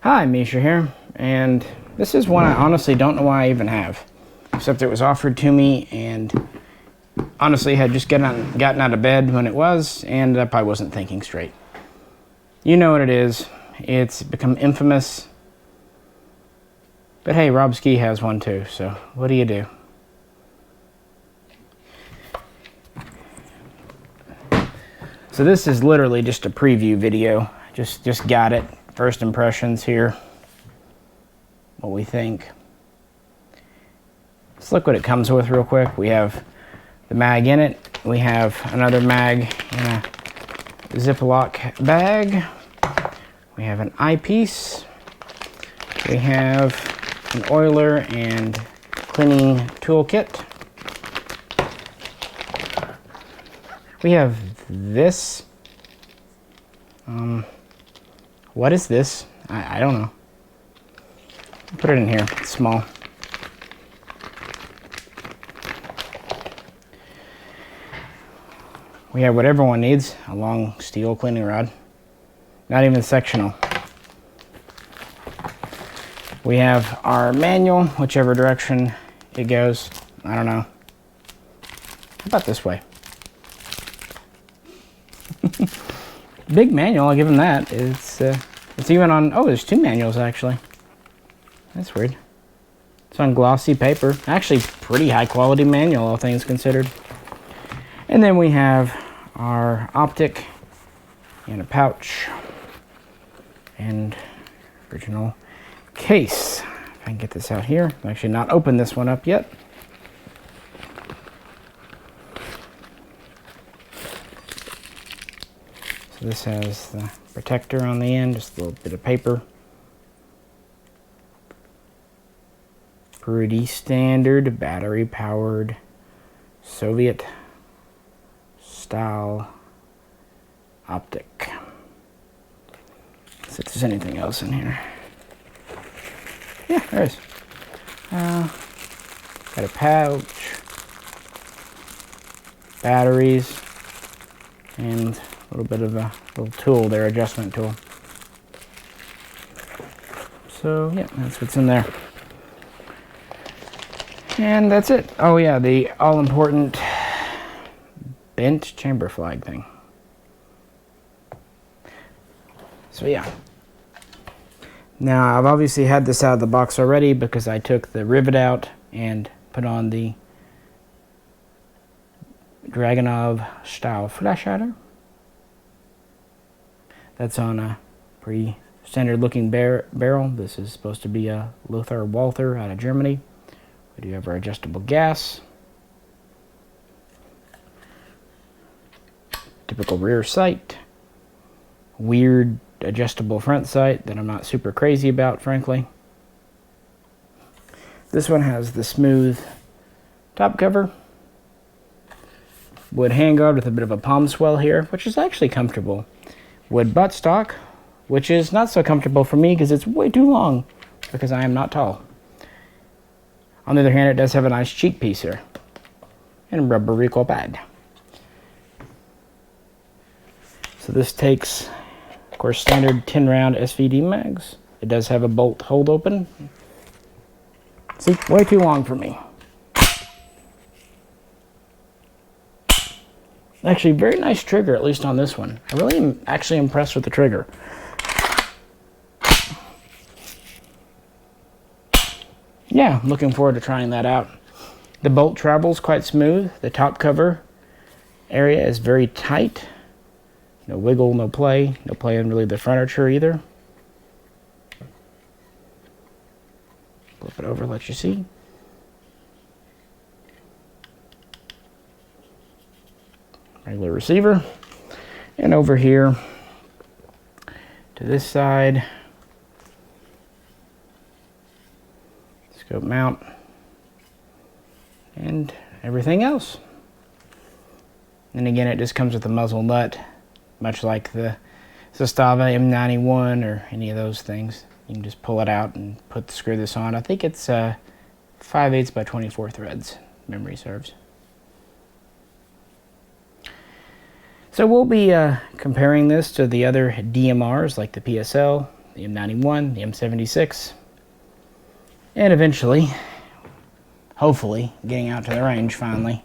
Hi, Misha here, and this is one I honestly don't know why I even have, except it was offered to me, and honestly had just gotten out of bed when it was, and I probably wasn't thinking straight. You know what it is. It's become infamous. But hey, Rob Ski has one too, so what do you do? So this is literally just a preview video. Just got it. First impressions here. What we think. Let's look what it comes with real quick. We have the mag in it. We have another mag in a Ziploc bag. We have an eyepiece. We have an oiler and cleaning toolkit. We have this. What is this? I don't know. Put it in here. It's small. We have what everyone needs, a long steel cleaning rod. Not even sectional. We have our manual, whichever direction it goes. I don't know. How about this way? Big manual, I'll give them that. It's even on, oh, there's two manuals actually. That's weird. It's on glossy paper. Actually, pretty high quality manual, all things considered. And then we have our optic in a pouch and original case. If I can get this out here. I've actually not opened this one up yet. So this has the protector on the end, just a little bit of paper. Pretty standard battery powered Soviet style optic. Let's see if there's anything else in here. Yeah, there is. Got a pouch, batteries, and a little bit of a little tool there, adjustment tool. So yeah, that's what's in there. And that's it. Oh yeah, the all-important bent chamber flag thing. So yeah. Now I've obviously had this out of the box already because I took the rivet out and put on the Dragunov style flash hider. That's on a pretty standard looking barrel. This is supposed to be a Lothar Walther out of Germany. We do have our adjustable gas. Typical rear sight. Weird adjustable front sight that I'm not super crazy about, frankly. This one has the smooth top cover. Wood handguard with a bit of a palm swell here, which is actually comfortable. Wood buttstock, which is not so comfortable for me because it's way too long because I am not tall. On the other hand, it does have a nice cheek piece here and a rubber recoil pad. So this takes, of course, standard 10 round SVD mags. It does have a bolt hold open. See, way too long for me. Actually, very nice trigger, at least on this one. I really am actually impressed with the trigger. Yeah, I'm looking forward to trying that out. The bolt travels quite smooth. The top cover area is very tight. No wiggle, no play. No play in really the furniture either. Flip it over, let you see. Regular receiver. And over here to this side, scope mount, and everything else. And again, it just comes with a muzzle nut, much like the Zstava M91 or any of those things. You can just pull it out and screw this on. I think it's 5/8 by 24 threads, memory serves. So we'll be comparing this to the other DMRs like the PSL, the M91, the M76, and eventually, hopefully, getting out to the range finally.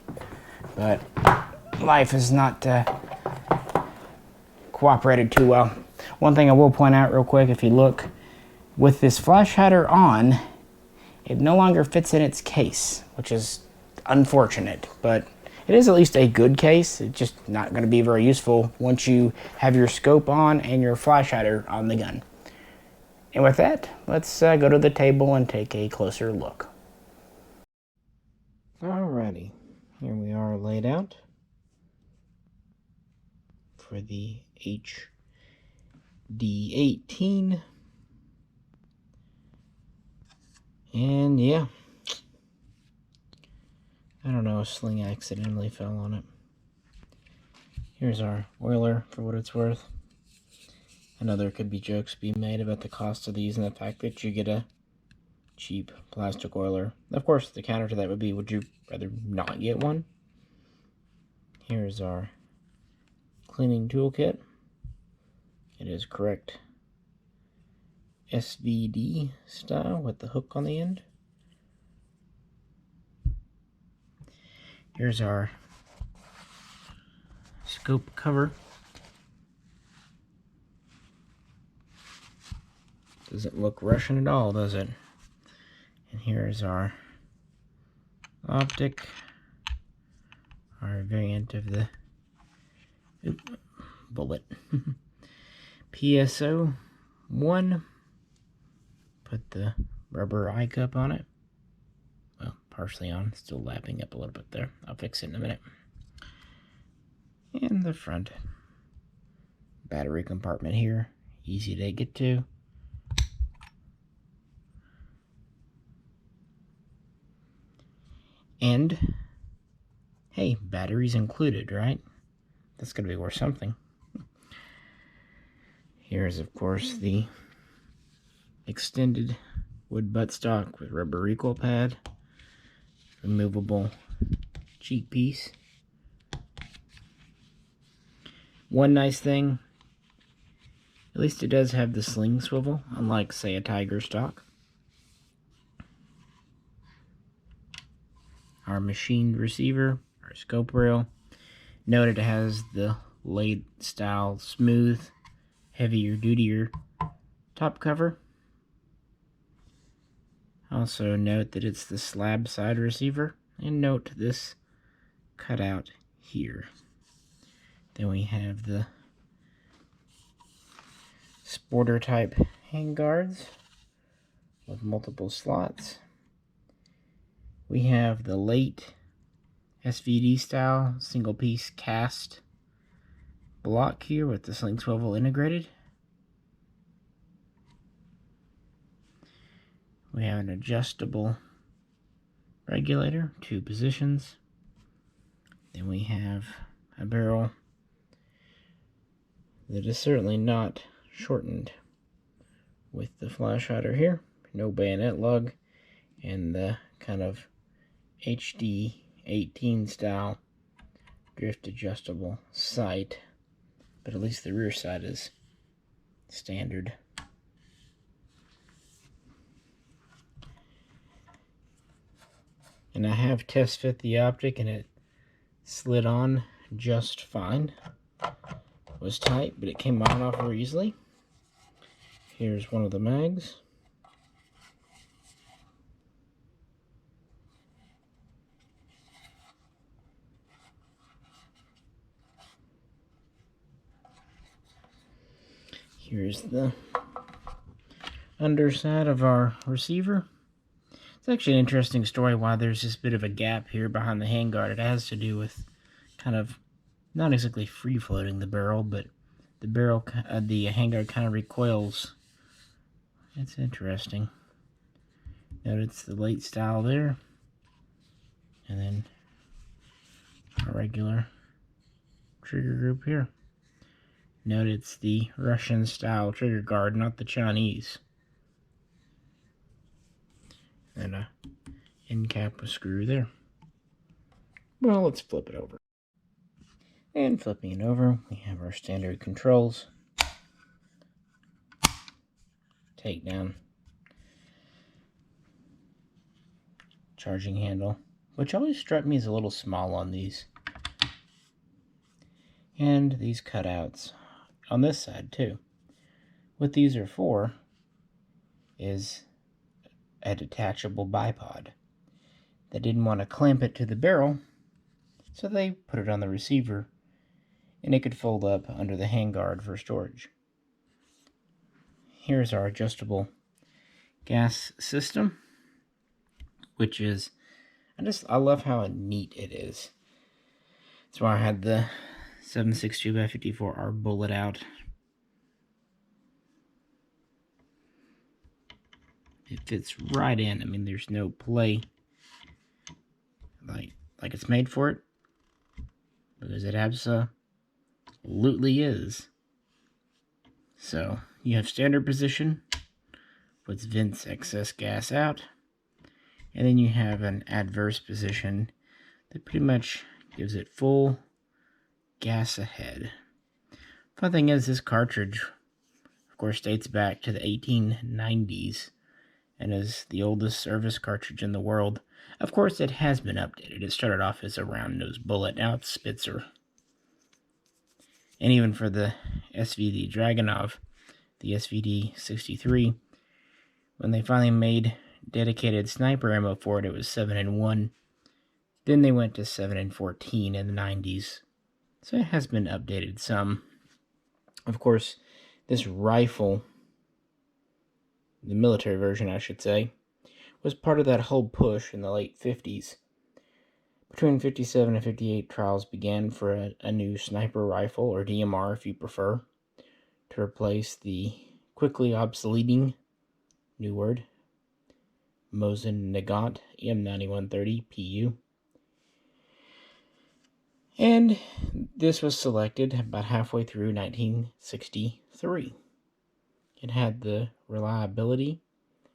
But life has not cooperated too well. One thing I will point out real quick, if you look, with this flash hider on, it no longer fits in its case, which is unfortunate, but it is at least a good case. It's just not going to be very useful once you have your scope on and your flash hider on the gun. And with that, let's go to the table and take a closer look. Alrighty, here we are laid out for the HD18. And yeah, I don't know, a sling accidentally fell on it. Here's our oiler for what it's worth. I know there could be jokes being made about the cost of these and the fact that you get a cheap plastic oiler. Of course, the counter to that would be, would you rather not get one? Here's our cleaning toolkit. It is correct SVD style with the hook on the end. Here's our scope cover. Doesn't look Russian at all, does it? And here's our optic, our variant of the bullet. PSO 1. Put the rubber eye cup on it. Well, partially on, still lapping up a little bit there. I'll fix it in a minute. And the front battery compartment here, easy to get to. And hey, batteries included, right? That's gonna be worth something. Here's, of course, the extended wood buttstock with rubber recoil pad, removable cheek piece. One nice thing, at least it does have the sling swivel, unlike, say, a Tiger stock. Our machined receiver, our scope rail. Note it has the late style smooth, heavier, dutier top cover. Also note that it's the slab side receiver, and note this cutout here. Then we have the sporter type handguards with multiple slots. We have the late SVD style single piece cast block here with the sling swivel integrated. We have an adjustable regulator, 2 positions. Then we have a barrel that is certainly not shortened with the flash hider here, no bayonet lug, and the kind of HD18 style drift adjustable sight, but at least the rear sight is standard. And I have test fit the optic and it slid on just fine. It was tight, but it came on and off very easily. Here's one of the mags. Here's the underside of our receiver. It's actually an interesting story why there's this bit of a gap here behind the handguard. It has to do with kind of not exactly free floating the barrel, but the barrel, the handguard kind of recoils. It's interesting. Note it's the late style there, and then a regular trigger group here. Note it's the Russian style trigger guard, not the Chinese. And a end cap with screw there. Well, let's flip it over. And flipping it over, we have our standard controls. takedown charging handle, which always struck me as a little small on these. And these cutouts on this side too. What these are for is a detachable bipod. They didn't want to clamp it to the barrel, so they put it on the receiver, and it could fold up under the handguard for storage. Here's our adjustable gas system, which is, I love how neat it is. That's why I had the 7.62x54R bullet out. It fits right in. I mean, there's no play like it's made for it, because it absolutely is. So you have standard position, puts vents excess gas out, and then you have an adverse position that pretty much gives it full gas ahead. Fun thing is, this cartridge, of course, dates back to the 1890s and is the oldest service cartridge in the world. Of course, it has been updated. It started off as a round-nosed bullet, now it's Spitzer. And even for the SVD Dragunov, the SVD-63, when they finally made dedicated sniper ammo for it, it was 7-in-1. Then they went to 7-in-14 in the 90s. So it has been updated some. Of course, this rifle, the military version I should say, was part of that whole push in the late 50s. Between 57 and 58, trials began for a new sniper rifle, or DMR if you prefer, to replace the quickly obsoleting, new word, Mosin Nagant M9130 PU. And this was selected about halfway through 1963. It had the reliability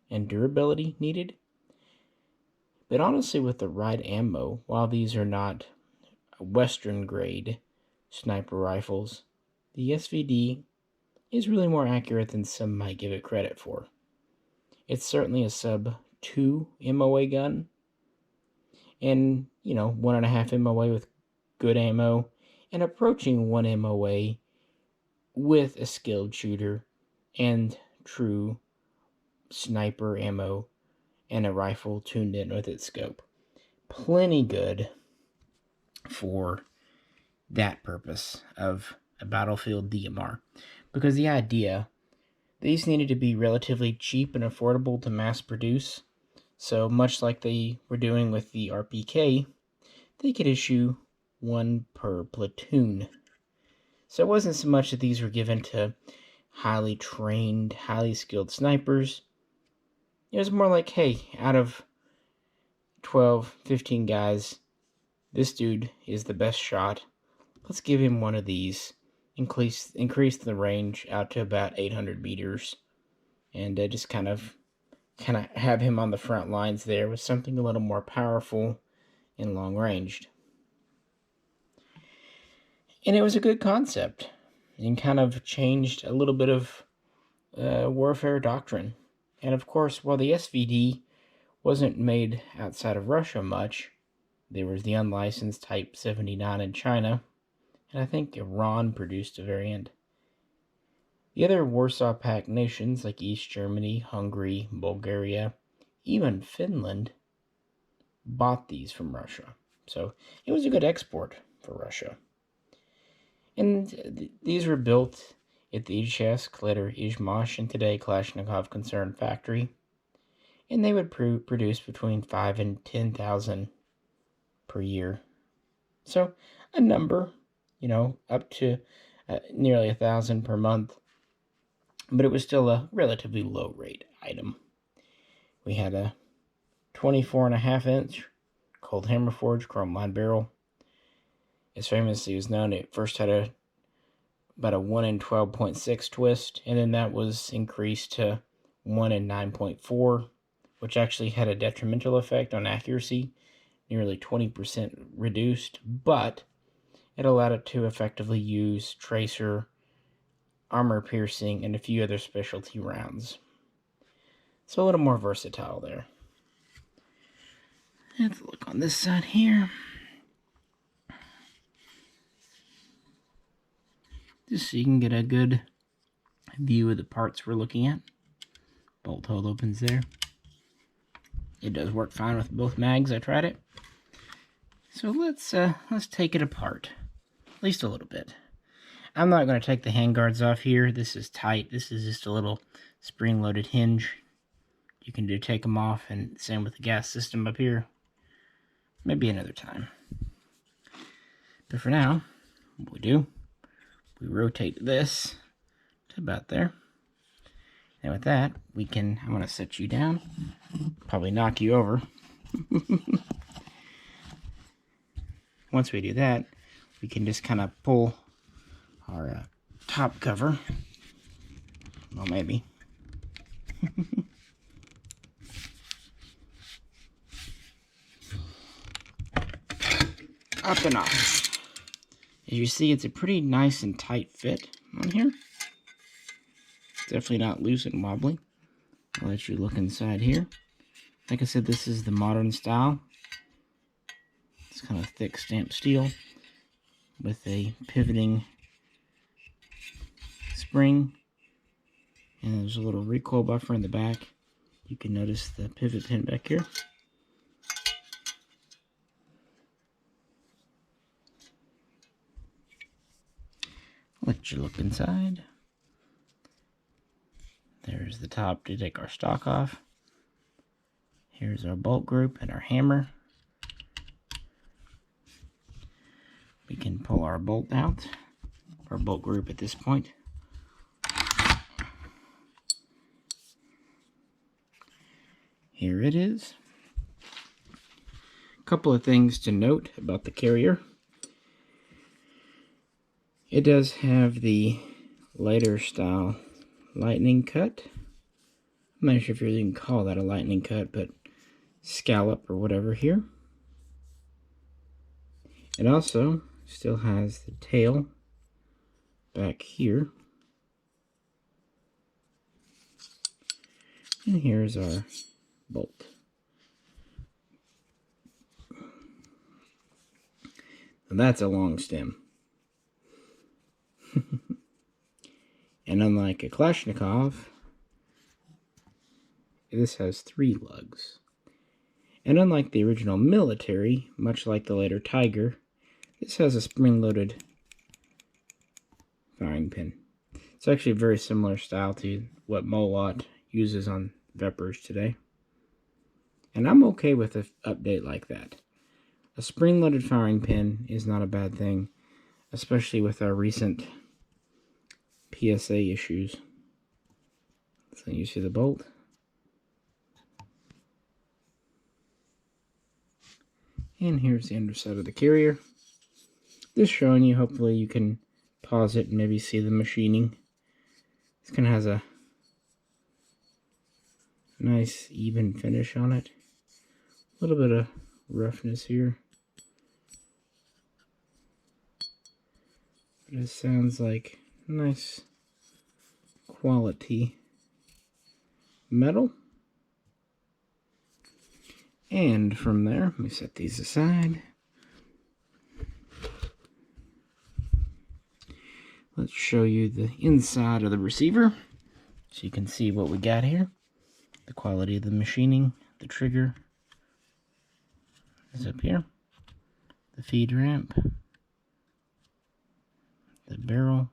and durability needed. But honestly, with the right ammo, while these are not Western grade sniper rifles, the SVD is really more accurate than some might give it credit for. It's certainly a sub 2 MOA gun, and 1.5 MOA with good ammo, and approaching 1 MOA with a skilled shooter and true sniper ammo and a rifle tuned in with its scope. Plenty good for that purpose of a battlefield DMR, because the idea, these needed to be relatively cheap and affordable to mass produce. So much like they were doing with the RPK, they could issue one per platoon. So it wasn't so much that these were given to highly trained, highly skilled snipers. It was more like, hey, out of 12, 15 guys, this dude is the best shot. Let's give him one of these. Increase the range out to about 800 meters. And just kind of have him on the front lines there with something a little more powerful and long-ranged. And it was a good concept, and kind of changed a little bit of warfare doctrine. And of course, while the SVD wasn't made outside of Russia much, there was the unlicensed Type 79 in China, and I think Iran produced a variant. The other Warsaw Pact nations like East Germany, Hungary, Bulgaria, even Finland bought these from Russia. So it was a good export for Russia. And these were built at the Izhmash, later Izhmash, and today Kalashnikov Concern factory. And they would produce between 5 and 10,000 per year. So a number, up to nearly 1,000 per month. But it was still a relatively low rate item. We had a 24.5 inch cold hammer forged chrome line barrel. As famously was known, it first had about a 1 in 12.6 twist, and then that was increased to 1 in 9.4, which actually had a detrimental effect on accuracy, nearly 20% reduced, but it allowed it to effectively use tracer, armor piercing, and a few other specialty rounds. So a little more versatile there. Let's look on this side here. Just so you can get a good view of the parts we're looking at. Bolt hole opens there. It does work fine with both mags. I tried it. So let's take it apart, at least a little bit. I'm not going to take the handguards off here. This is tight. This is just a little spring-loaded hinge. You can take them off, and same with the gas system up here. Maybe another time. But for now, what we do, we rotate this to about there. And with that, we can, I'm going to set you down, probably knock you over. Once we do that, we can just kind of pull our top cover. Well, maybe. Up and off. As you see, it's a pretty nice and tight fit on here. Definitely not loose and wobbly. I'll let you look inside here. Like I said, this is the modern style. It's kind of thick stamped steel with a pivoting spring. And there's a little recoil buffer in the back. You can notice the pivot pin back here. Let you look inside. There's the top to take our stock off. Here's our bolt group and our hammer. We can pull our bolt out, our bolt group at this point. Here it is. A couple of things to note about the carrier. It does have the lighter style lightning cut. I'm not sure if you can call that a lightning cut, but scallop or whatever here. It also still has the tail back here. And here's our bolt. Now that's a long stem. And unlike a Kalashnikov, this has 3 lugs. And unlike the original military, much like the later Tiger, this has a spring-loaded firing pin. It's actually a very similar style to what Molot uses on Vepers today. And I'm okay with an update like that. A spring-loaded firing pin is not a bad thing, especially with our recent PSA issues. So you see the bolt. And here's the underside of the carrier. This showing you, hopefully you can pause it and maybe see the machining. This kind of has a nice even finish on it. A little bit of roughness here. But it sounds like nice quality metal. And from there, let me set these aside. Let's show you the inside of the receiver so you can see what we got here. The quality of the machining, the trigger is up here, the feed ramp, the barrel.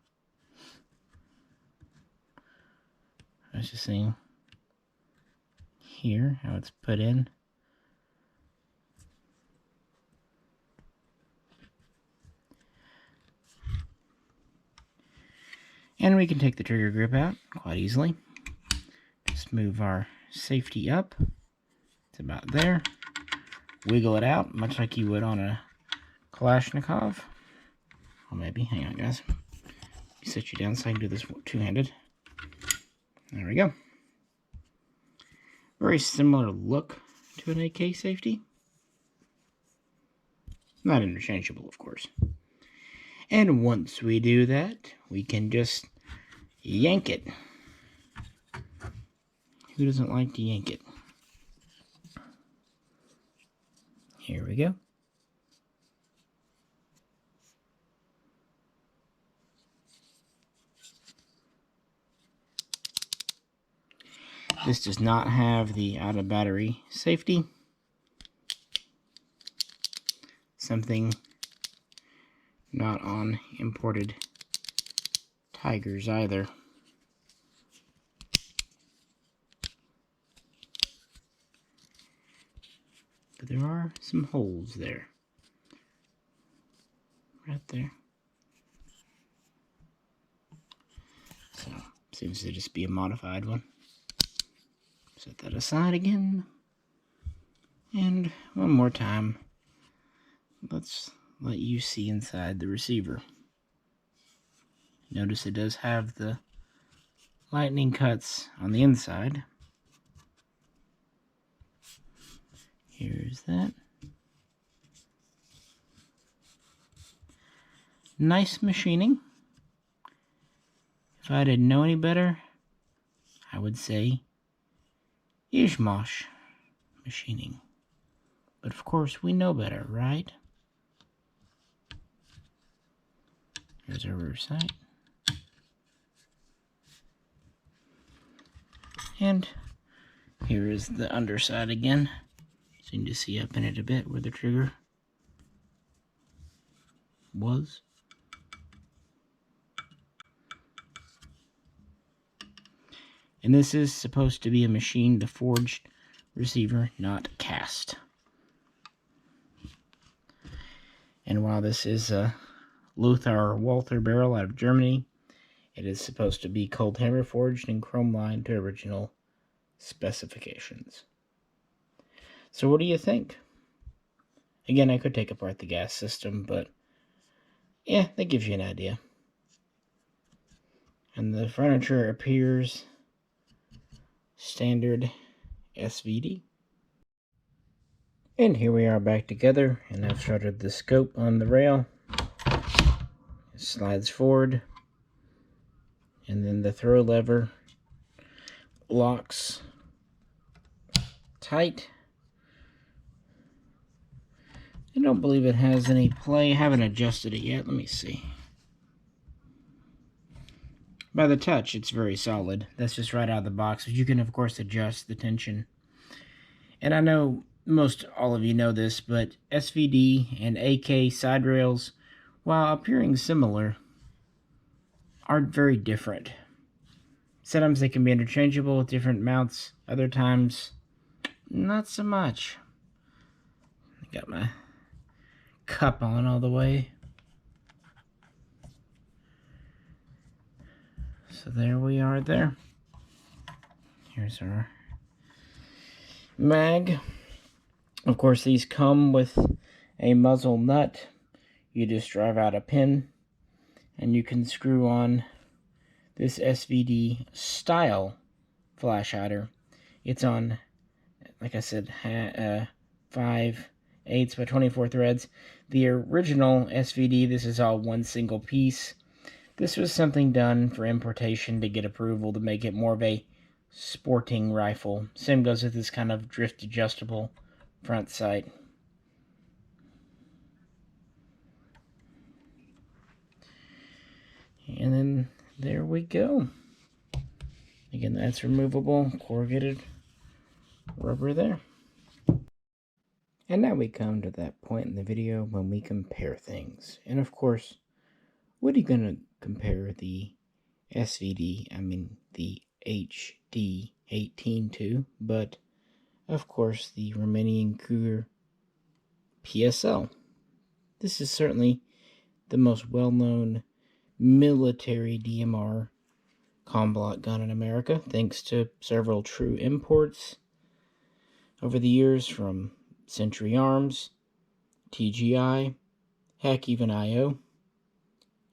I was just seeing here how it's put in. And we can take the trigger grip out quite easily. Just move our safety up. It's about there. Wiggle it out, much like you would on a Kalashnikov. Or maybe, hang on guys. Let me set you down so I can do this two-handed. There we go. Very similar look to an AK safety. Not interchangeable, of course. And once we do that, we can just yank it. Who doesn't like to yank it? Here we go. This does not have the out-of-battery safety. Something not on imported Tigers either. But there are some holes there. Right there. So, seems to just be a modified one. Set that aside again. And one more time, let's let you see inside the receiver. Notice it does have the lightning cuts on the inside. Here's that. Nice machining. If I didn't know any better, I would say Izhmash machining. But of course we know better, right? Here's our rear sight. And here is the underside again. Seem to see up in it a bit where the trigger was. And this is supposed to be a machined, the forged receiver, not cast. And while this is a Lothar Walther barrel out of Germany, it is supposed to be cold hammer forged and chrome lined to original specifications. So what do you think? Again, I could take apart the gas system, but yeah, that gives you an idea. And the furniture appears standard SVD. And here we are back together, and I've started the scope on the rail. It slides forward, and then the throw lever locks tight. I don't believe it has any play. I haven't adjusted it yet. Let me see. By the touch, it's very solid. That's just right out of the box. But you can, of course, adjust the tension. And I know most all of you know this, but SVD and AK side rails, while appearing similar, are very different. Sometimes they can be interchangeable with different mounts. Other times, not so much. I got my cup on all the way. So there we are there. Here's our mag. Of course, these come with a muzzle nut. You just drive out a pin and you can screw on this SVD style flash hider. It's on, like I said, 5/8 by 24 threads. The original SVD, this is all one single piece. This was something done for importation to get approval to make it more of a sporting rifle. Same goes with this kind of drift adjustable front sight. And then there we go. Again, that's removable, corrugated rubber there. And now we come to that point in the video when we compare things. And of course, what are you going to compare the the HD18 to? But of course, the Romanian Cugir PSL. This is certainly the most well-known military DMR Comblock gun in America, thanks to several true imports over the years from Century Arms, TGI, heck, even IO,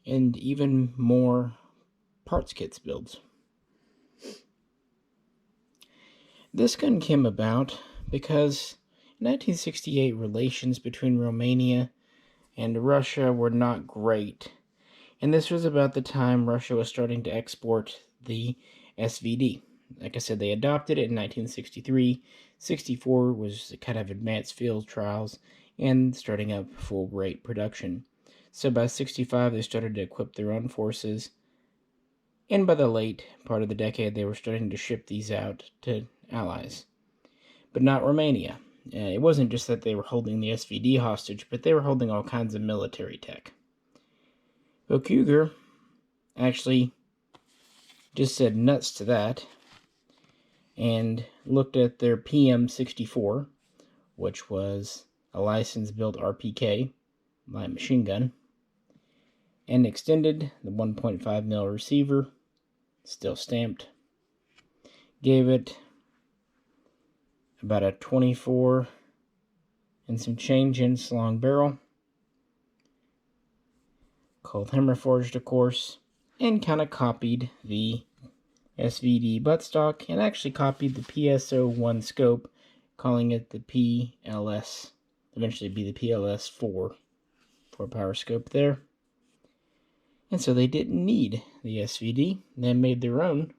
and even more parts kits builds. This gun came about because in 1968 relations between Romania and Russia were not great, and this was about the time Russia was starting to export the SVD. Like I said, they adopted it in 1963. 64 was kind of advanced field trials and starting up full rate production. So by 65, they started to equip their own forces. And by the late part of the decade, they were starting to ship these out to allies. But not Romania. It wasn't just that they were holding the SVD hostage, but they were holding all kinds of military tech. Well, Cugir actually just said nuts to that and looked at their PM64, which was a license-built RPK, light machine gun, and extended the 1.5mm receiver, still stamped, gave it about a 24 and some change-inch long barrel, called hammer forged, of course, and kind of copied the SVD buttstock and actually copied the PSO1 scope, calling it the PLS, eventually be the PLS4 for power scope there. And so they didn't need the SVD, they made their own,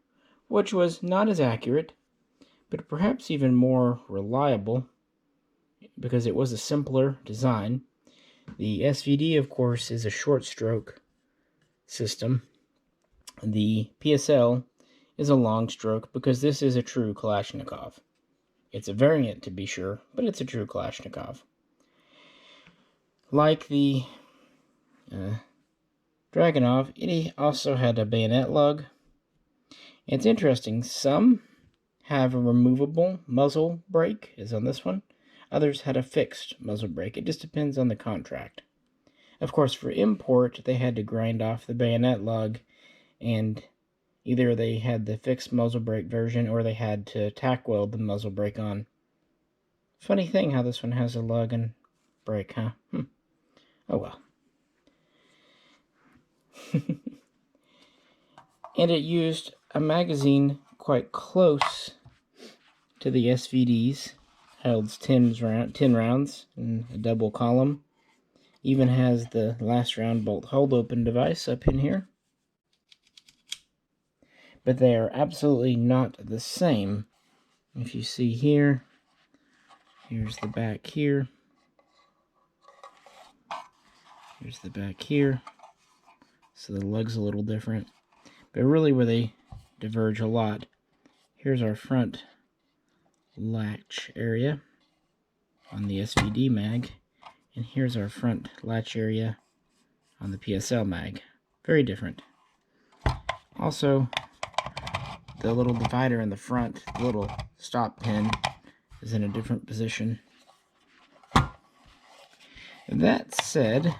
which was not as accurate, but perhaps even more reliable, because it was a simpler design. The SVD, of course, is a short stroke system. The PSL is a long stroke because this is a true Kalashnikov. It's a variant, to be sure, but it's a true Kalashnikov. Like the Dragunov, it also had a bayonet lug. It's interesting, some have a removable muzzle brake, as on this one. Others had a fixed muzzle brake. It just depends on the contract. Of course, for import, they had to grind off the bayonet lug, and either they had the fixed muzzle brake version or they had to tack weld the muzzle brake on. Funny thing how this one has a lug and brake, huh? Oh well. And it used a magazine quite close to the SVDs. Holds 10 rounds in a double column. Even has the last round bolt hold open device up in here. But they are absolutely not the same. If you see here, here's the back here. Here's the back here. So the lug's a little different. But really where they diverge a lot, here's our front latch area on the SVD mag. And here's our front latch area on the PSL mag. Very different. Also, the little divider in the front, the little stop pin, is in a different position. That said,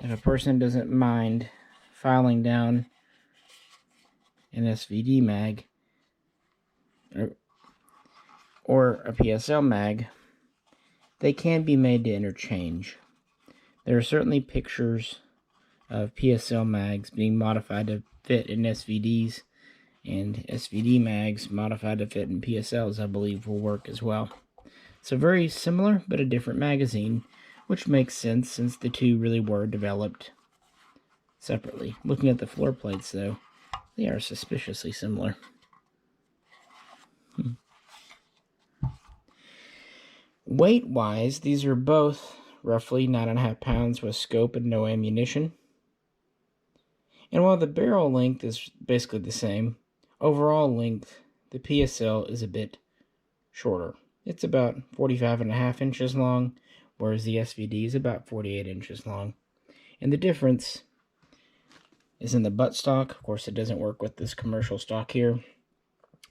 if a person doesn't mind filing down an SVD mag or a PSL mag, they can be made to interchange. There are certainly pictures of PSL mags being modified to fit in SVDs, and SVD mags modified to fit in PSLs, I believe, will work as well. So very similar, but a different magazine, which makes sense since the two really were developed separately. Looking at the floor plates, though, they are suspiciously similar. Weight-wise, these are both roughly 9.5 pounds with scope and no ammunition. And while the barrel length is basically the same, overall length, the PSL is a bit shorter. It's about 45.5 inches long, whereas the SVD is about 48 inches long. And the difference is in the buttstock. Of course, it doesn't work with this commercial stock here.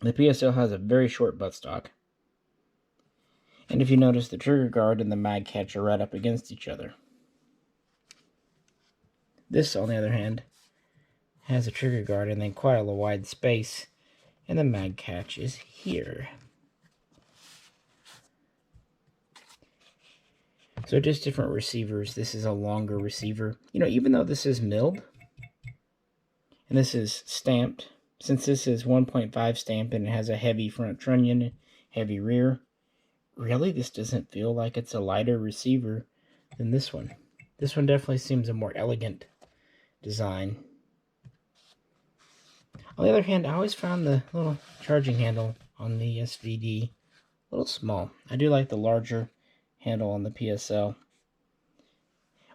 The PSL has a very short buttstock. And if you notice, the trigger guard and the mag catch are right up against each other. This, on the other hand, has a trigger guard and then quite a wide space, and the mag catch is here. So just different receivers. This is a longer receiver. You know, even though this is milled, and this is stamped, since this is 1.5 stamp and it has a heavy front trunnion, heavy rear, really this doesn't feel like it's a lighter receiver than this one. This one definitely seems a more elegant design. On the other hand, I always found the little charging handle on the SVD a little small. I do like the larger handle on the PSL.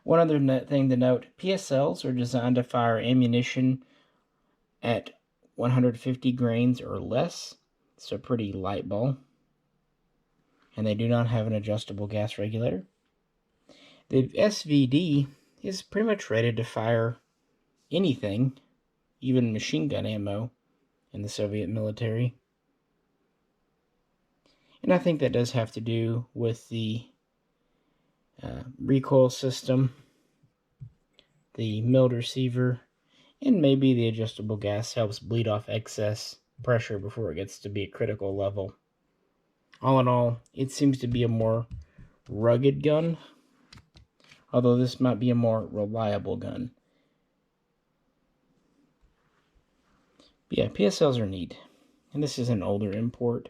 One other thing to note, PSLs are designed to fire ammunition at 150 grains or less. It's a pretty light ball. And they do not have an adjustable gas regulator. The SVD is pretty much rated to fire anything, even machine gun ammo, in the Soviet military. And I think that does have to do with the recoil system, the milled receiver, and maybe the adjustable gas helps bleed off excess pressure before it gets to be a critical level. All in all, it seems to be a more rugged gun, although this might be a more reliable gun. But yeah, PSLs are neat, and this is an older import,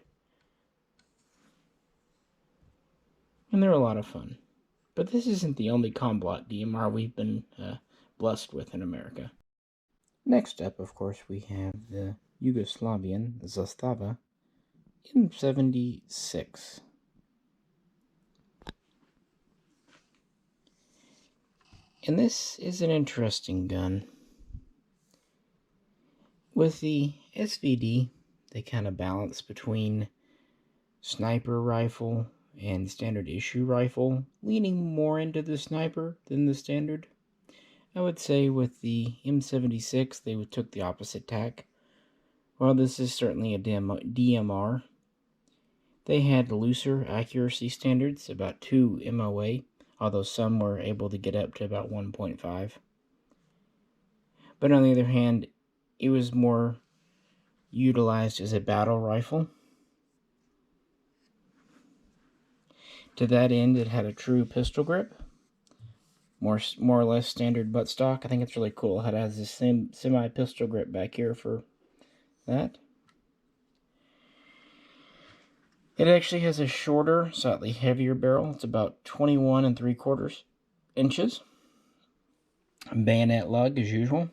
and they're a lot of fun. But this isn't the only Comblock DMR we've been blessed with in America. Next up, of course, we have the Yugoslavian Zastava M76. And this is an interesting gun. With the SVD, they kind of balance between sniper rifle and standard issue rifle, leaning more into the sniper than the standard. I would say with the M76, they took the opposite tack. While this is certainly a DMR, they had looser accuracy standards, about 2 MOA, although some were able to get up to about 1.5. But on the other hand, it was more utilized as a battle rifle. To that end, it had a true pistol grip, more or less standard buttstock. I think it's really cool. It has this same semi-pistol grip back here for that. It actually has a shorter, slightly heavier barrel. It's about 21 3/4 inches. Bayonet lug as usual.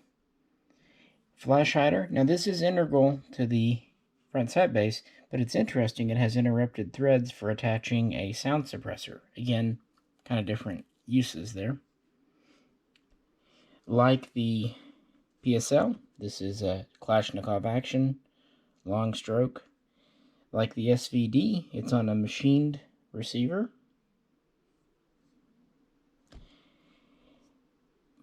Flash hider. Now this is integral to the front sight base, but it's interesting. It has interrupted threads for attaching a sound suppressor. Again, kind of different uses there. Like the PSL, this is a Kalashnikov action, long stroke. Like the SVD, it's on a machined receiver.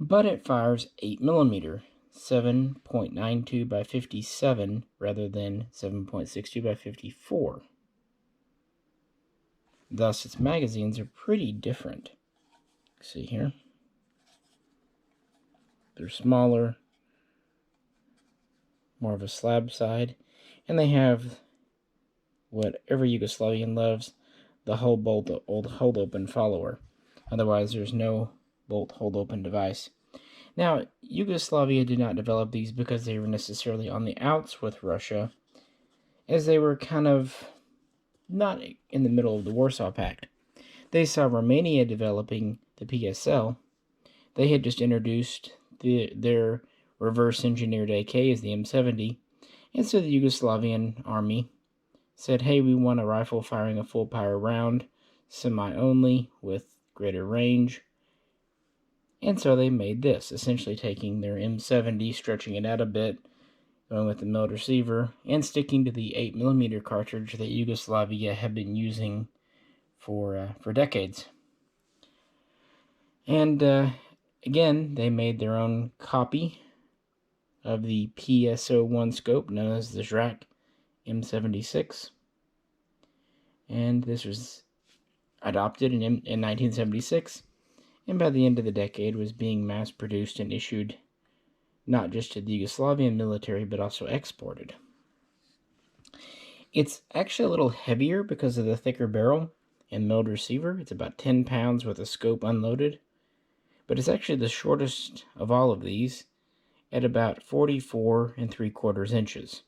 But it fires 8mm, 7.92 by 57 rather than 7.62 by 54. Thus, its magazines are pretty different. See here? They're smaller, more of a slab side, and they have what every Yugoslavian loves, the hold open follower. Otherwise, there's no bolt hold open device. Now, Yugoslavia did not develop these because they were necessarily on the outs with Russia, as they were kind of not in the middle of the Warsaw Pact. They saw Romania developing the PSL. They had just introduced their reverse-engineered AK as the M70, and so the Yugoslavian army said, hey, we want a rifle firing a full-power round, semi-only, with greater range. And so they made this, essentially taking their M70, stretching it out a bit, going with the milled receiver, and sticking to the 8mm cartridge that Yugoslavia had been using for decades. And again, they made their own copy of the PSO1 scope, known as the Zrak M76. And this was adopted in 1976, and by the end of the decade was being mass-produced and issued not just to the Yugoslavian military, but also exported. It's actually a little heavier because of the thicker barrel and milled receiver. It's about 10 pounds with a scope unloaded, but it's actually the shortest of all of these at about 44 3/4 inches.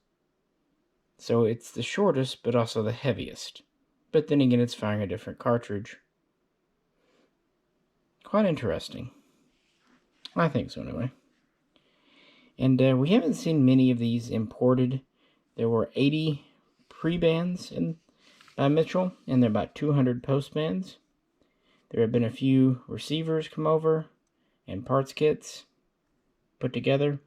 So it's the shortest, but also the heaviest. But then again, it's firing a different cartridge. Quite interesting. I think so, anyway. And we haven't seen many of these imported. There were 80 pre-bands by Mitchell, and there are about 200 post-bands. There have been a few receivers come over and parts kits put together.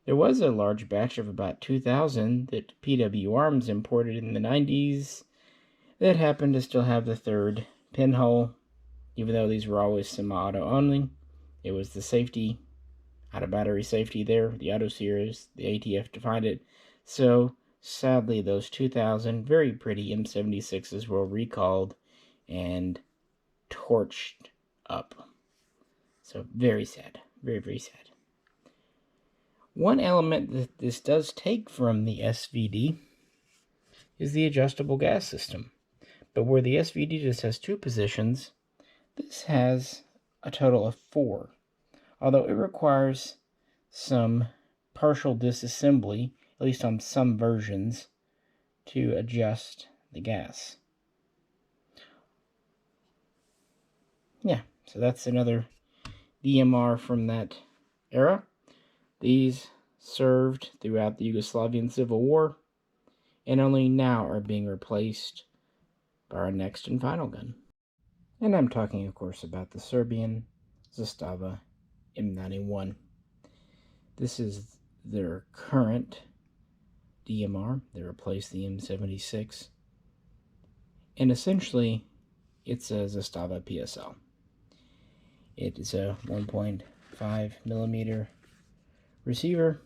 There was a large batch of about 2,000 that PW Arms imported in the 90s that happened to still have the third pinhole, even though these were always semi-auto only. It was the safety, out-of-battery safety there, the auto series, the ATF defined it. So, sadly, those 2,000 very pretty M76s were recalled and torched up. So, very sad. Very, very sad. One element that this does take from the SVD is the adjustable gas system. But where the SVD just has 2 positions, this has a total of 4. Although it requires some partial disassembly, at least on some versions, to adjust the gas. Yeah, so that's another DMR from that era. These served throughout the Yugoslavian Civil War, and only now are being replaced by our next and final gun. And I'm talking, of course, about the Serbian Zastava M91. This is their current DMR. They replaced the M76. And essentially, it's a Zstava PSL. It is a 1.5 millimeter receiver.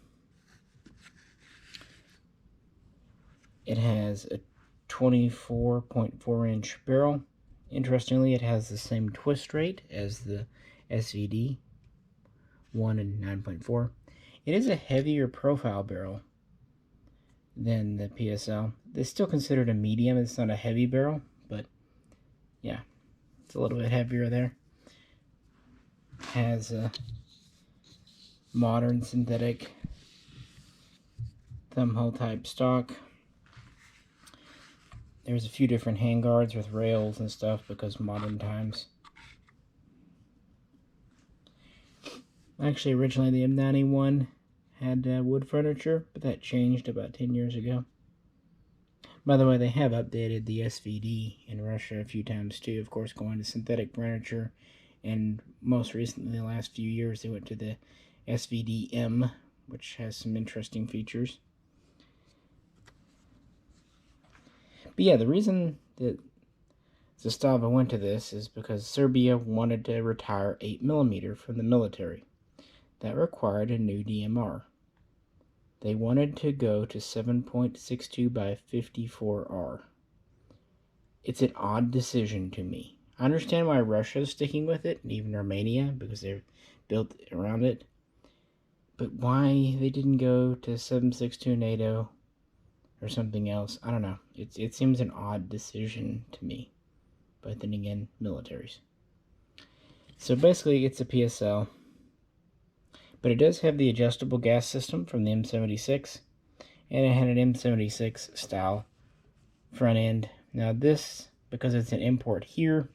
It has a 24.4 inch barrel. Interestingly, it has the same twist rate as the SVD 1 and 9.4. It is a heavier profile barrel than the PSL. It's still considered a medium. It's not a heavy barrel, but yeah, it's a little bit heavier there. Has a modern synthetic thumbhole type stock. There's a few different handguards with rails and stuff because modern times. Actually, originally the M91 had wood furniture, but that changed about 10 years ago. By the way, they have updated the SVD in Russia a few times too, of course, going to synthetic furniture. And most recently, the last few years, they went to the SVD-M, which has some interesting features. But yeah, the reason that Zastava went to this is because Serbia wanted to retire 8mm from the military. That required a new DMR. They wanted to go to 7.62 by 54R. It's an odd decision to me. I understand why Russia is sticking with it, and even Romania, because they're built around it. But why they didn't go to 7.62 NATO or something else, I don't know. It seems an odd decision to me. But then again, militaries. So basically, it's a PSL. But it does have the adjustable gas system from the M76. And it had an M76 style front end. Now this, because it's an import here,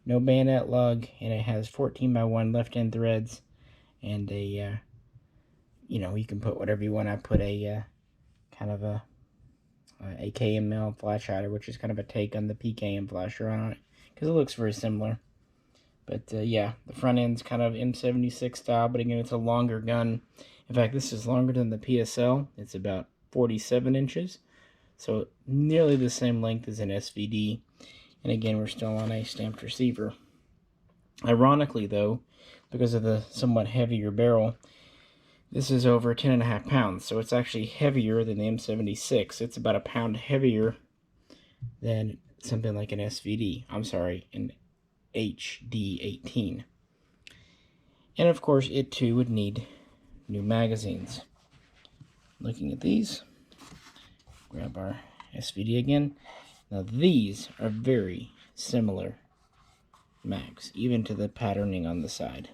no bayonet lug, and it has 14x1 left-end threads, and a, you can put whatever you want. I put a kind of a KML flash hider, which is kind of a take on the PKM flasher on it, because it looks very similar. But yeah, the front end's kind of M76 style, but again, it's a longer gun. In fact, this is longer than the PSL. It's about 47 inches, so nearly the same length as an SVD. And again, we're still on a stamped receiver. Ironically, though, because of the somewhat heavier barrel, this is over 10.5 pounds, so it's actually heavier than the M76. It's about a pound heavier than something like an SVD. I'm sorry, an HD18. And of course, it too would need new magazines. Looking at these, grab our SVD again. Now these are very similar mags, even to the patterning on the side.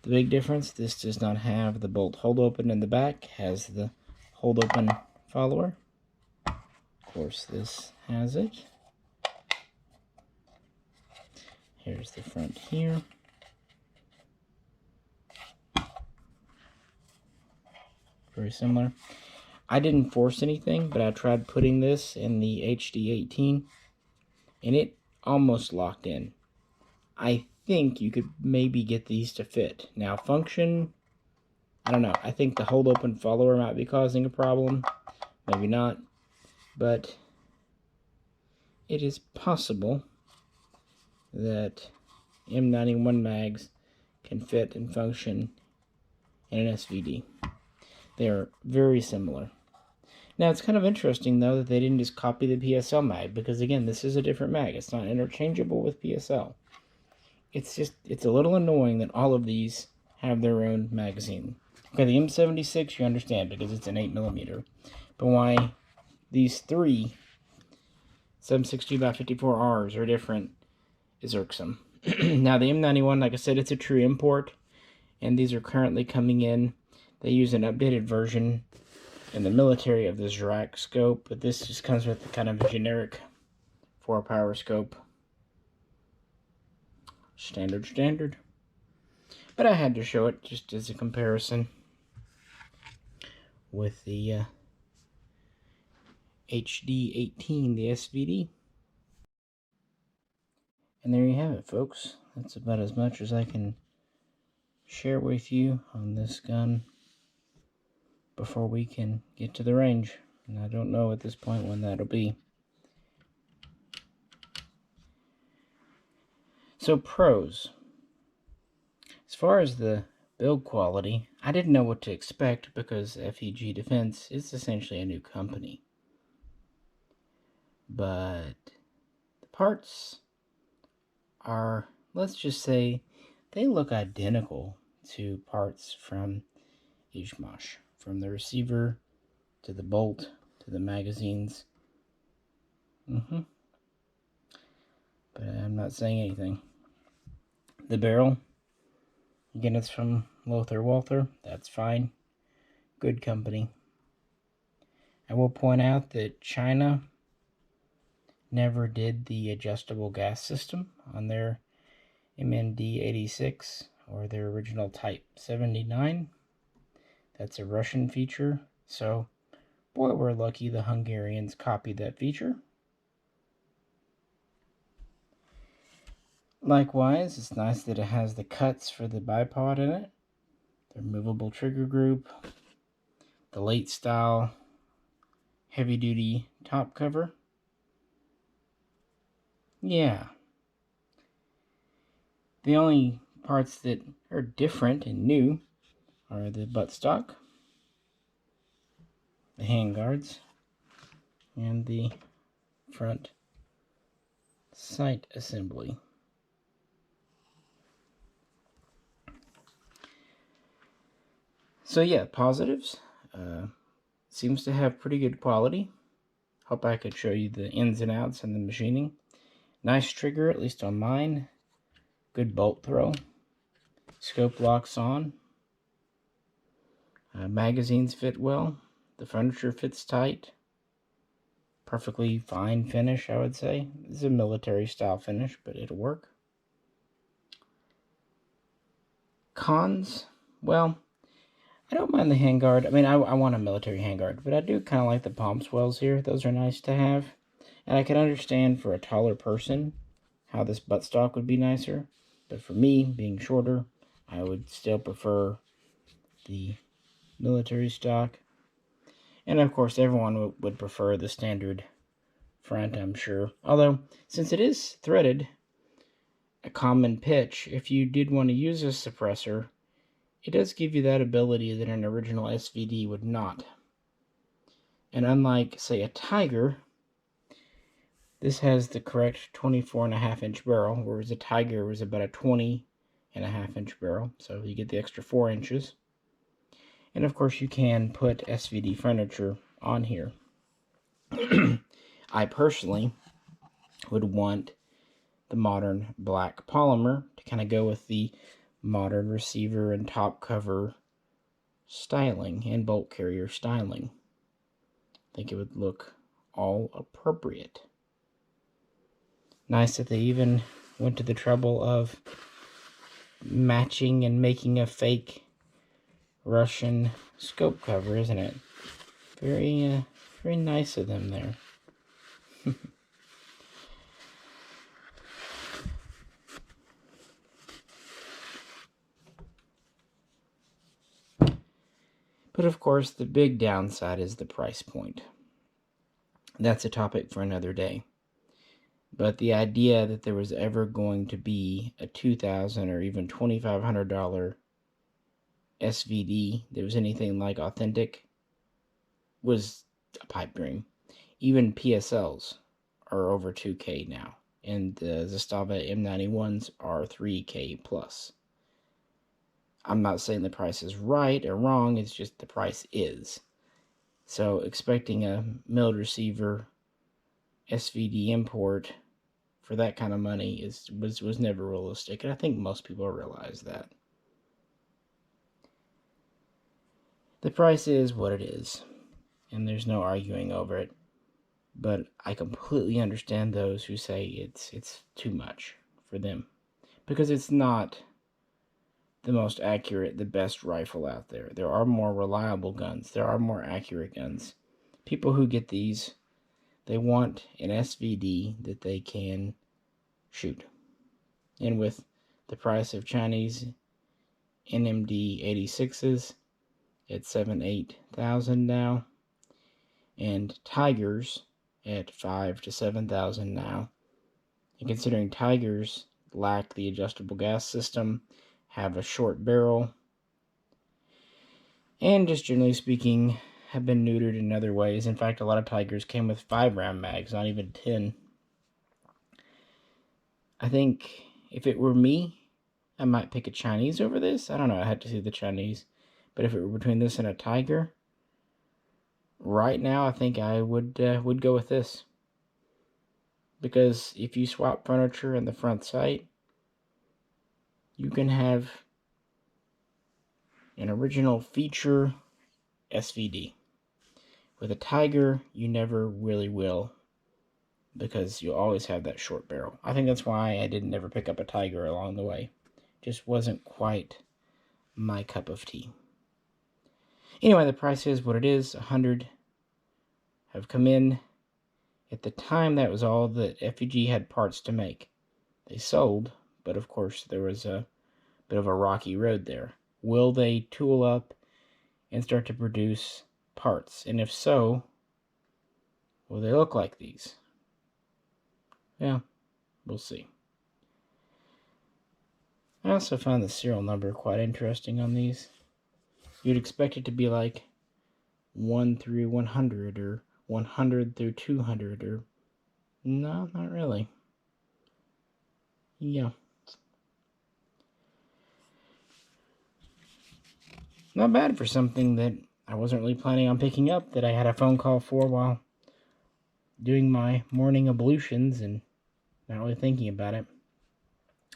The big difference, this does not have the bolt hold open in the back, has the hold open follower. Of course, this has it. Here's the front here. very similar. I didn't force anything, but I tried putting this in the HD18, and it almost locked in. I think you could maybe get these to fit. Now, function, I don't know. I think the hold open follower might be causing a problem. Maybe not. But it is possible that M91 mags can fit and function in an SVD. They are very similar. Now, it's kind of interesting, though, that they didn't just copy the PSL mag, because, again, this is a different mag. It's not interchangeable with PSL. It's a little annoying that all of these have their own magazine. Okay, the M76 you understand, because it's an 8mm. But why these three 762x54Rs are different is irksome. Now, the M91, like I said, it's a true import, and these are currently coming in. They use an updated version in the military of this Zrak scope, but this just comes with kind of a generic 4-power scope. Standard. But I had to show it just as a comparison with the HD18, the SVD. And there you have it, folks. That's about as much as I can share with you on this gun before we can get to the range. And I don't know at this point when that'll be. So, pros. As far as the build quality, I didn't know what to expect because FEG Defense is essentially a new company. But the parts are, let's just say, they look identical to parts from Izhmash. From the receiver to the bolt to the magazines. But I'm not saying anything. The barrel, again, it's from Lothar Walther. That's fine. Good company. I will point out that China never did the adjustable gas system on their MND86 or their original Type 79. That's a Russian feature, so boy, we're lucky the Hungarians copied that feature. Likewise, it's nice that it has the cuts for the bipod in it, the removable trigger group, the late style heavy-duty top cover. Yeah. The only parts that are different and new are the buttstock, the handguards, and the front sight assembly. So yeah, positives. Seems to have pretty good quality. Hope I could show you the ins and outs and the machining. Nice trigger, at least on mine. Good bolt throw. Scope locks on. Magazines fit well. The furniture fits tight. Perfectly fine finish, I would say. It's a military style finish, but it'll work. Cons, well, I don't mind the handguard. I mean, I want a military handguard, but I do kind of like the palm swells here. Those are nice to have. And I can understand for a taller person how this buttstock would be nicer. But for me, being shorter, I would still prefer the military stock. And of course, everyone would prefer the standard front, I'm sure. Although, since it is threaded, a common pitch, if you did want to use a suppressor, it does give you that ability that an original SVD would not. And unlike, say, a Tiger, this has the correct 24.5-inch barrel, whereas a Tiger was about a 20.5-inch barrel, so you get the extra 4 inches. And of course, you can put SVD furniture on here. I personally would want the modern black polymer to kind of go with the modern receiver and top cover styling and bolt carrier styling. I think it would look all appropriate. Nice that they even went to the trouble of matching and making a fake Russian scope cover, isn't it? Very, very nice of them there. But of course, the big downside is the price point. That's a topic for another day. But the idea that there was ever going to be a $2,000 or even $2,500 SVD that was anything like authentic was a pipe dream. Even PSLs are over 2K now, and the Zstava M91s are 3K plus. I'm not saying the price is right or wrong, it's just the price is. So expecting a milled receiver SVD import for that kind of money was never realistic, and I think most people realize that. The price is what it is, and there's no arguing over it. But I completely understand those who say it's too much for them, because it's not the most accurate, the best rifle out there. There are more reliable guns. There are more accurate guns. People who get these, they want an SVD that they can shoot. And with the price of Chinese NMD 86s at 7,000-8,000 now, and Tigers at 5,000 to 7,000 now, and considering Tigers lack the adjustable gas system, have a short barrel, and just generally speaking have been neutered in other ways. In fact, a lot of Tigers came with 5-round mags, not even 10. I think if it were me, I might pick a Chinese over this. I don't know, I had to see the Chinese. But if it were between this and a Tiger, right now I think I would go with this. Because if you swap furniture in the front sight, you can have an original feature SVD. With a Tiger, you never really will, because you always have that short barrel. I think that's why I didn't ever pick up a Tiger along the way. Just wasn't quite my cup of tea. Anyway, the price is what it is. 100 have come in. At the time, that was all that FEG had parts to make. They sold, but of course there was a bit of a rocky road there. Will they tool up and start to produce parts? And if so, will they look like these? Yeah, we'll see. I also found the serial number quite interesting on these. You'd expect it to be like 1 through 100 or 100 through 200 or... No, not really. Yeah. Not bad for something that I wasn't really planning on picking up, that I had a phone call for while doing my morning ablutions and not really thinking about it.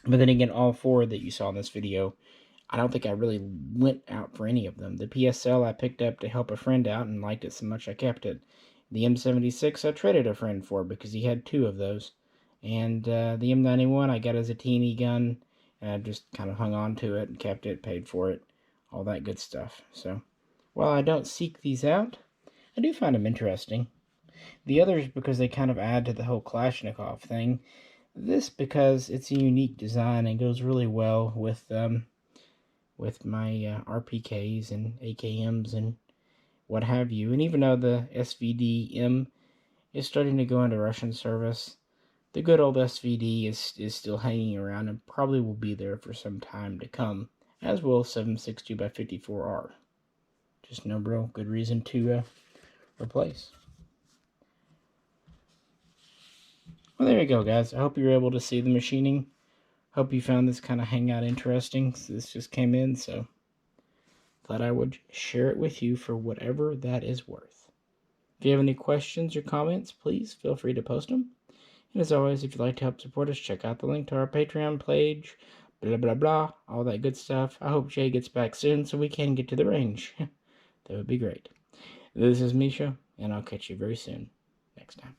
But then again, all 4 that you saw in this video, I don't think I really went out for any of them. The PSL I picked up to help a friend out and liked it so much I kept it. The M76 I traded a friend for because he had 2 of those. And the M91 I got as a teeny gun, and I just kind of hung on to it and kept it, paid for it, all that good stuff. So, while I don't seek these out, I do find them interesting. The others because they kind of add to the whole Kalashnikov thing. This because it's a unique design and goes really well with my RPKs and AKMs and what have you. And even though the SVD-M is starting to go into Russian service, the good old SVD is still hanging around and probably will be there for some time to come, as will 7.62x54R. Just no real good reason to replace. Well, there you go, guys. I hope you were able to see the machining. Hope you found this kind of hangout interesting. This just came in, so thought I would share it with you for whatever that is worth. If you have any questions or comments, please feel free to post them. And as always, if you'd like to help support us, check out the link to our Patreon page, blah, blah, blah, all that good stuff. I hope Jay gets back soon so we can get to the range. That would be great. This is Misha, and I'll catch you very soon next time.